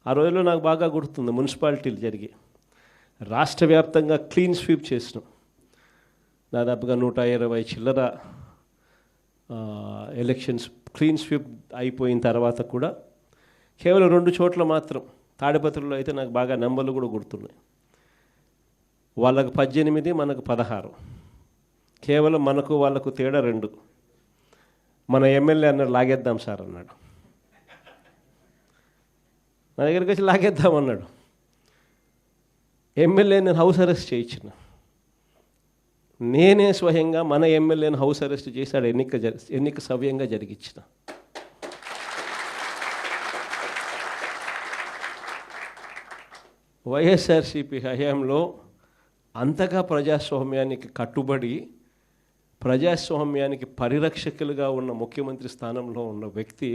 ఆ రోజుల్లో నాకు బాగా గుర్తుంది, మున్సిపాలిటీలు జరిగి రాష్ట్ర వ్యాప్తంగా క్లీన్ స్వీప్ చేసినాం. దాదాపుగా 120 చిల్లర ఎలక్షన్స్ క్లీన్ స్వీప్ అయిపోయిన తర్వాత కూడా కేవలం 2 చోట్ల మాత్రం, తాడిపత్రిలో అయితే నాకు బాగా నెంబర్లు కూడా గుర్తున్నాయి. వాళ్ళకు 18, మనకు 16. కేవలం మనకు వాళ్ళకు తేడా 2. మన ఎమ్మెల్యే అన్నాడు లాగేద్దాం సార్ అన్నాడు. నా దగ్గరికి వచ్చి లాగేద్దామన్నాడు. ఎమ్మెల్యే నేను హౌస్ అరెస్ట్ చేయించిన, నేనే స్వయంగా మన ఎమ్మెల్యేని హౌస్ అరెస్ట్ చేశాడు. ఎన్నిక సవ్యంగా జరిగించిన. వైఎస్ఆర్సీపీ హయాంలో అంతగా ప్రజాస్వామ్యానికి కట్టుబడి ప్రజాస్వామ్యానికి పరిరక్షకులుగా ఉన్న ముఖ్యమంత్రి స్థానంలో ఉన్న వ్యక్తి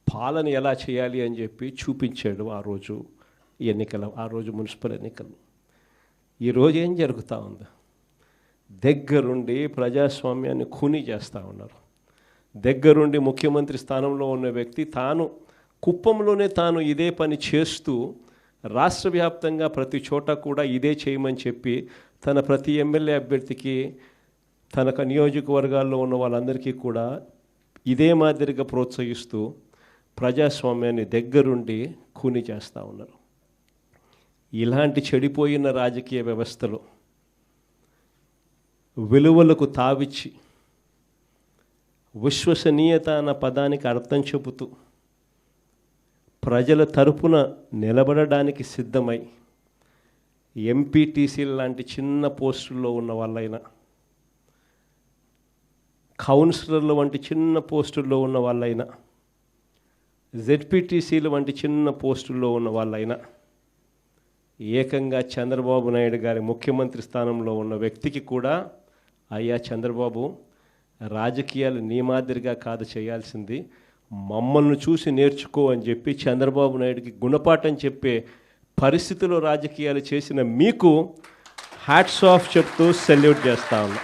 పాలన ఎలా చేయాలి అని చెప్పి చూపించాడు ఆ రోజు మున్సిపల్ ఎన్నికలు. ఈరోజు ఏం జరుగుతూ ఉంది? దగ్గరుండి ప్రజాస్వామ్యాన్ని ఖూనీ చేస్తూ ఉన్నారు. దగ్గరుండి ముఖ్యమంత్రి స్థానంలో ఉన్న వ్యక్తి కుప్పంలోనే ఇదే పని చేస్తూ రాష్ట్ర వ్యాప్తంగా ప్రతి చోట కూడా ఇదే చేయమని చెప్పి తన ప్రతి ఎమ్మెల్యే అభ్యర్థికి తన నియోజకవర్గాల్లో ఉన్న వాళ్ళందరికీ కూడా ఇదే మాదిరిగా ప్రోత్సహిస్తూ ప్రజాస్వామ్యాన్ని దగ్గరుండి ఖూనీ చేస్తూ ఉన్నారు. ఇలాంటి చెడిపోయిన రాజకీయ వ్యవస్థలో విలువలకు తావిచ్చి విశ్వసనీయత అన్న పదానికి అర్థం చెబుతూ ప్రజల తరపున నిలబడడానికి సిద్ధమై ఎంపీటీసీల లాంటి చిన్న పోస్టుల్లో ఉన్న వాళ్ళైనా, కౌన్సిలర్ల వంటి చిన్న పోస్టుల్లో ఉన్న వాళ్ళైనా, జెడ్పీటీసీల వంటి చిన్న పోస్టుల్లో ఉన్న వాళ్ళైనా, ఏకంగా చంద్రబాబు నాయుడు గారి ముఖ్యమంత్రి స్థానంలో ఉన్న వ్యక్తికి కూడా, అయ్యా చంద్రబాబు, రాజకీయాలు నీ మాదిరిగా కాదు చేయాల్సింది, మమ్మల్ని చూసి నేర్చుకో అని చెప్పి చంద్రబాబు నాయుడికి గుణపాఠం చెప్పే పరిస్థితిలో రాజకీయాలు చేసిన మీకు హ్యాట్స్ ఆఫ్ చెప్తూ సెల్యూట్ చేస్తా ఉన్నా.